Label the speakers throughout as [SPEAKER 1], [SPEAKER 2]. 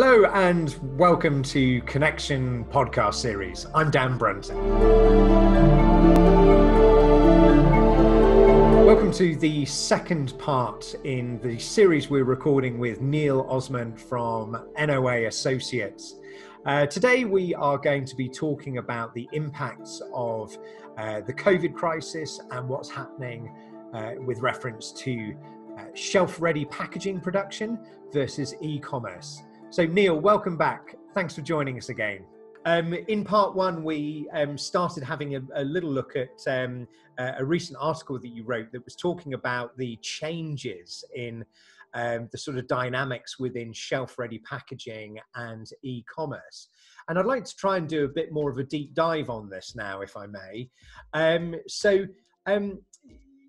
[SPEAKER 1] Hello and welcome to Connection podcast series. I'm Dan Brunton. Welcome to the second part in the series we're recording with Neil Osment from NOA Associates. Today we are going to be talking about the impacts of the COVID crisis and what's happening with reference to shelf-ready packaging production versus e-commerce. So Neil, welcome back. Thanks for joining us again. In part one, we started having a little look at a recent article that you wrote that was talking about the changes in the sort of dynamics within shelf-ready packaging and e-commerce. And I'd like to try and do a bit more of a deep dive on this now, if I may.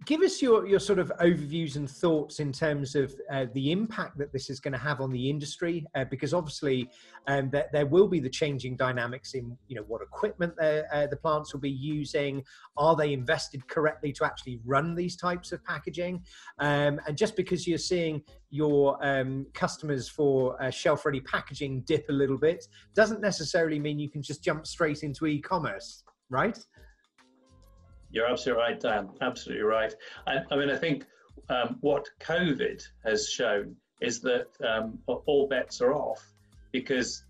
[SPEAKER 1] Give us your sort of overviews and thoughts in terms of the impact that this is going to have on the industry, because obviously there will be the changing dynamics in what equipment the plants will be using. Are they invested correctly to actually run these types of packaging? And just because you're seeing your customers for shelf-ready packaging dip a little bit doesn't necessarily mean you can just jump straight into e-commerce, right?
[SPEAKER 2] You're absolutely right, Dan. Absolutely right. I think what COVID has shown is that all bets are off, because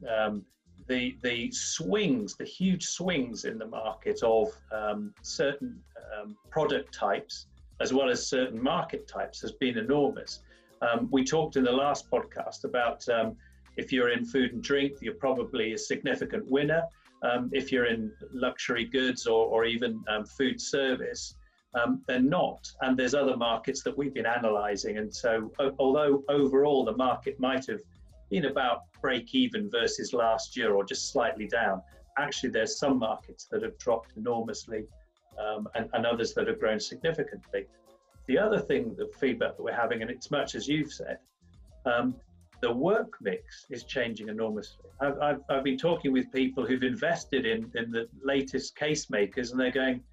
[SPEAKER 2] the swings, the huge swings in the market of certain product types, as well as certain market types, has been enormous. We talked in the last podcast about if you're in food and drink, you're probably a significant winner. If you're in luxury goods or even food service, they're not. And there's other markets that we've been analysing. And so although overall the market might have been about break even versus last year or just slightly down, actually there's some markets that have dropped enormously and others that have grown significantly. The other thing, the feedback that we're having, and it's much as you've said, the work mix is changing enormously. I've been talking with people who've invested in the latest case makers, and they're going,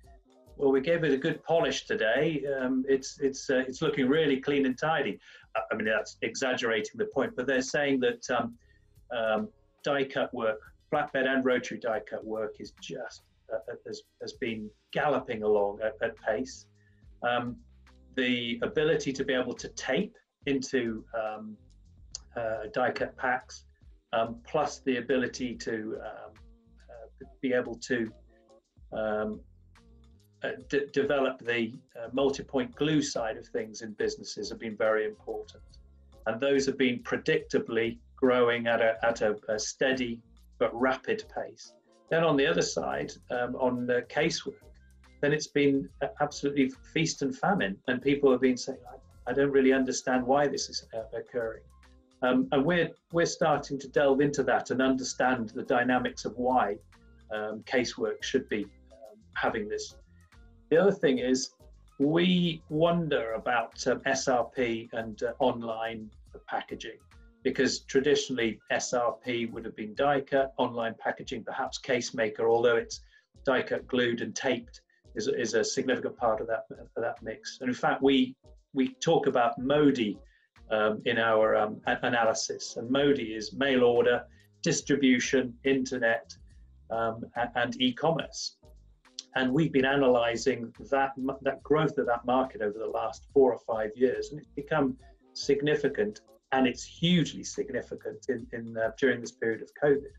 [SPEAKER 2] well, we gave it a good polish today. It's looking really clean and tidy. I mean, that's exaggerating the point, but they're saying that die cut work, flatbed and rotary die cut work is just has been galloping along at pace. The ability to be able to tape into die cut packs, plus the ability to be able to develop the multi-point glue side of things in businesses have been very important, and those have been predictably growing at a steady but rapid pace. Then on the other side, on the casework, then it's been absolutely feast and famine, and people have been saying, I don't really understand why this is occurring. And we're starting to delve into that and understand the dynamics of why casework should be having this. The other thing is, we wonder about SRP and online packaging, because traditionally SRP would have been die cut, online packaging perhaps case maker, although it's die cut, glued and taped is a significant part of that mix. And in fact, we talk about MODI in our analysis, and MODI is mail order, distribution, internet, and e-commerce. And we've been analysing that growth of that market over the last 4 or 5 years, and it's become significant, and it's hugely significant during this period of COVID.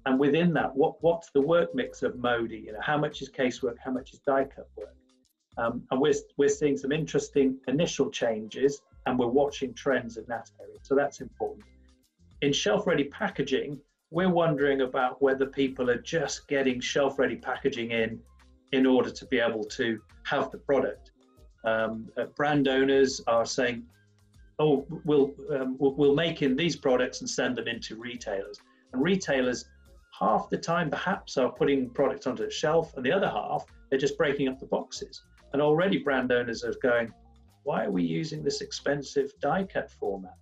[SPEAKER 2] And within that, what's the work mix of MODI? How much is casework? How much is die cut work? And we're seeing some interesting initial changes, and we're watching trends in that area. So that's important. In shelf-ready packaging, we're wondering about whether people are just getting shelf-ready packaging in order to be able to have the product. Brand owners are saying, oh, we'll make in these products and send them into retailers. And retailers, half the time perhaps, are putting products onto the shelf, and the other half, they're just breaking up the boxes. And already brand owners are going, why are we using this expensive die cut format?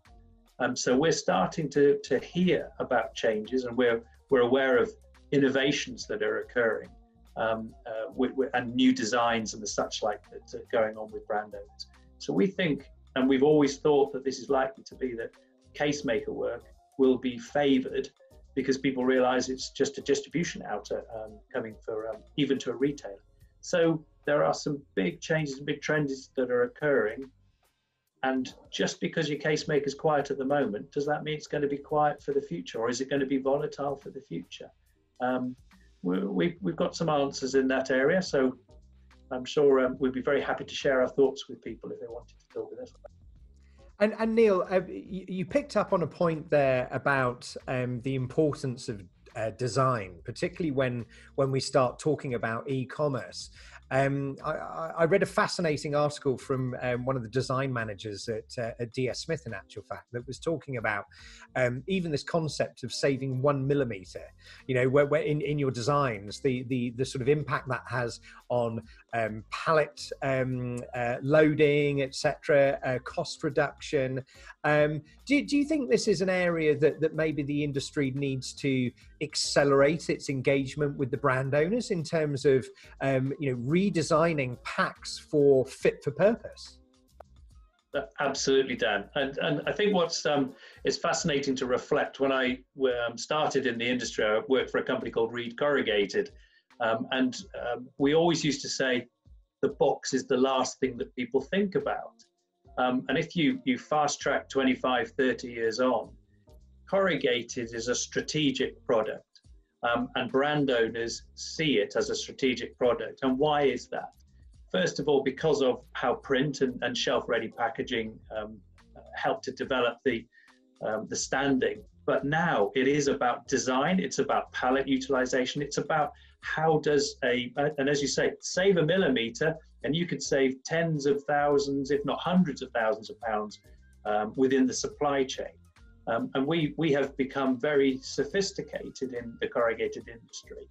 [SPEAKER 2] So we're starting to hear about changes, and we're aware of innovations that are occurring, and new designs and the such like that are going on with brand owners. So we think, and we've always thought that this is likely to be that case maker work will be favoured because people realise it's just a distribution outlet coming for even to a retailer. So there are some big changes and big trends that are occurring. And just because your case maker is quiet at the moment, does that mean it's going to be quiet for the future, or is it going to be volatile for the future? We've got some answers in that area, so I'm sure we'd be very happy to share our thoughts with people if they wanted to talk with us.
[SPEAKER 1] And Neil, you picked up on a point there about the importance of design, particularly when we start talking about e-commerce. I read a fascinating article from one of the design managers at DS Smith, in actual fact, that was talking about even this concept of saving 1 millimeter. You know, where in your designs, the sort of impact that has on pallet loading, etc., cost reduction. Do you think this is an area that maybe the industry needs to accelerate its engagement with the brand owners in terms of redesigning packs for fit for purpose?
[SPEAKER 2] Absolutely, Dan. And I think what's is fascinating to reflect. When I started in the industry, I worked for a company called Reed Corrugated, and we always used to say the box is the last thing that people think about. And if you fast track 25, 30 years on, corrugated is a strategic product, and brand owners see it as a strategic product. And why is that? First of all, because of how print and shelf-ready packaging helped to develop the standing. But now it is about design, it's about pallet utilization, it's about how does and as you say, save a millimeter, and you could save tens of thousands, if not hundreds of thousands of pounds within the supply chain. And we have become very sophisticated in the corrugated industry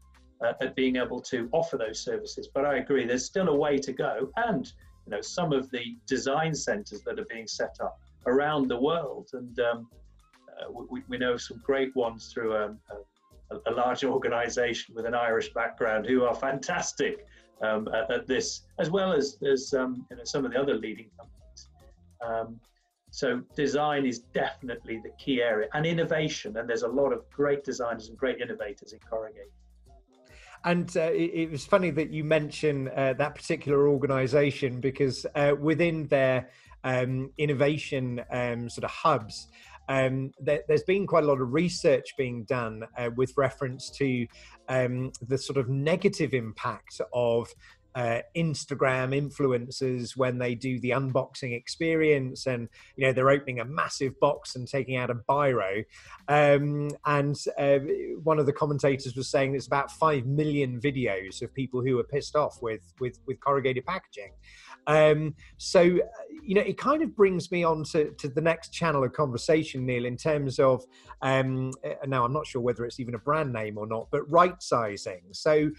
[SPEAKER 2] at being able to offer those services. But I agree, there's still a way to go. And some of the design centers that are being set up around the world, and we know some great ones through a large organization with an Irish background who are fantastic at this, as well as some of the other leading companies. So design is definitely the key area, and innovation, and there's a lot of great designers and great innovators in corrugated.
[SPEAKER 1] And it was funny that you mention that particular organisation, because within their innovation sort of hubs, there's been quite a lot of research being done with reference to the sort of negative impact of Instagram influencers when they do the unboxing experience, and they're opening a massive box and taking out a biro, and one of the commentators was saying there's about 5 million videos of people who are pissed off with corrugated packaging. So it kind of brings me on to the next channel of conversation, Neil, in terms of now I'm not sure whether it's even a brand name or not, but right sizing. So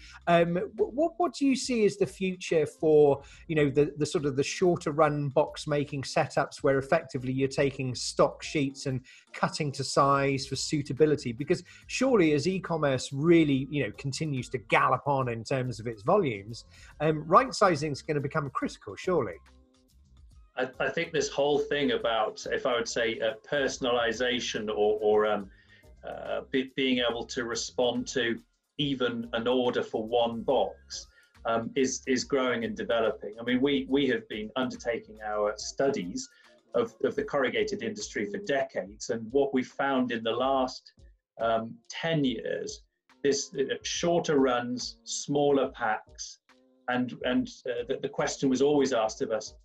[SPEAKER 1] what do you see as the future for the sort of the shorter run box making setups, where effectively you're taking stock sheets and cutting to size for suitability? Because surely as e-commerce really continues to gallop on in terms of its volumes, right sizing is going to become critical, surely.
[SPEAKER 2] I think this whole thing about, if I would say, personalization or being able to respond to even an order for one box is growing and developing. I mean, we have been undertaking our studies of the corrugated industry for decades, and what we found in the last 10 years, this shorter runs, smaller packs, and the question was always asked of us,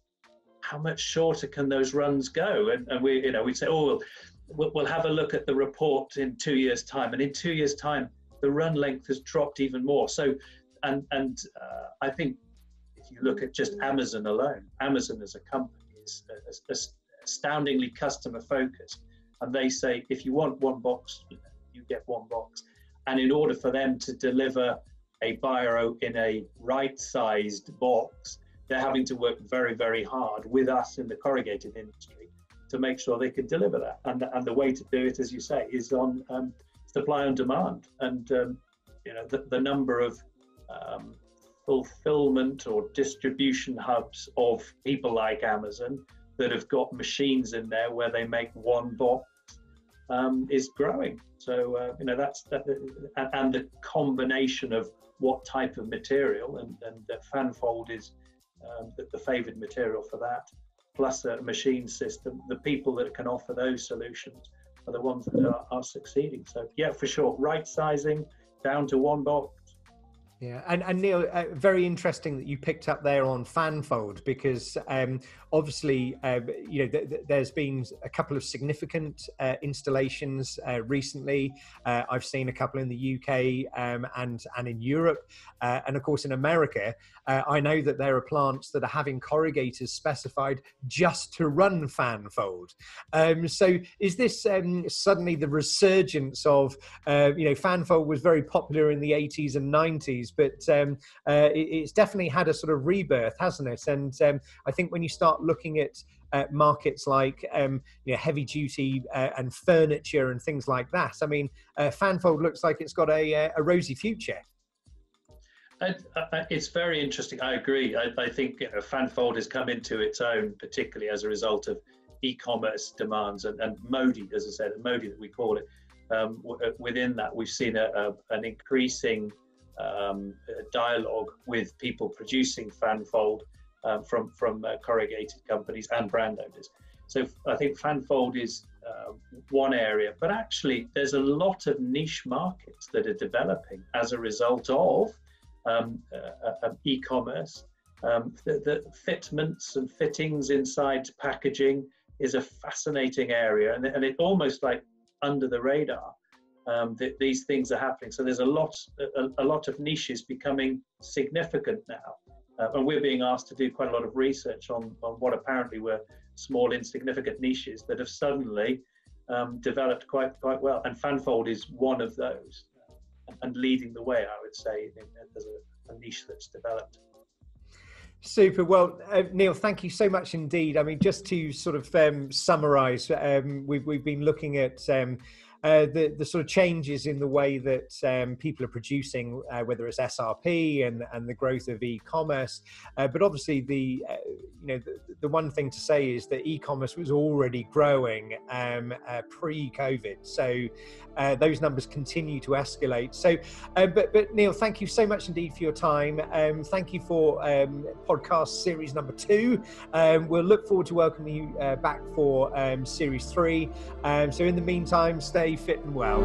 [SPEAKER 2] how much shorter can those runs go? And we'd say, oh, we'll have a look at the report in 2 years' time, and in 2 years' time, the run length has dropped even more. So, and I think if you look at just Amazon alone, Amazon as a company is astoundingly customer focused, and they say if you want one box, you get one box. And in order for them to deliver a biro in a right-sized box, they're having to work very, very hard with us in the corrugated industry to make sure they can deliver that. And the way to do it, as you say, is on supply on demand. And the number of fulfillment or distribution hubs of people like Amazon that have got machines in there where they make one box is growing. So and the combination of what type of material, and fanfold is the favoured material for that, plus a machine system. The people that can offer those solutions are the ones that are succeeding. So yeah, for sure, right sizing down to one box.
[SPEAKER 1] Yeah, and Neil, very interesting that you picked up there on fanfold, because obviously, there's been a couple of significant installations recently. I've seen a couple in the UK and in Europe, and of course in America. I know that there are plants that are having corrugators specified just to run fanfold. So is this suddenly the resurgence of, fanfold was very popular in the 80s and 90s, but it's definitely had a sort of rebirth, hasn't it? And I think when you start looking at markets like heavy duty and furniture and things like that, I mean, fanfold looks like it's got a rosy future.
[SPEAKER 2] It's very interesting. I agree. I think fanfold has come into its own, particularly as a result of e-commerce demands and Modi, as I said, Modi that we call it. Within that, we've seen an increasing dialogue with people producing fanfold from corrugated companies and brand owners. So I think fanfold is one area, but actually there's a lot of niche markets that are developing as a result of e-commerce. The fitments and fittings inside packaging is a fascinating area, and it almost like under the radar. These things are happening. So there's a lot of niches becoming significant now, and we're being asked to do quite a lot of research on what apparently were small, insignificant niches that have suddenly developed quite well. And fanfold is one of those, and leading the way, I would say, as a niche that's developed.
[SPEAKER 1] Super. Well, Neil, thank you so much indeed. I mean, just to sort of summarise, we've been looking at the sort of changes in the way that people are producing, whether it's SRP and the growth of e-commerce. But obviously, the one thing to say is that e-commerce was already growing pre-COVID. So those numbers continue to escalate. So, but Neil, thank you so much indeed for your time. Thank you for podcast series number 2. We'll look forward to welcoming you back for series 3. So in the meantime, stay fit and well.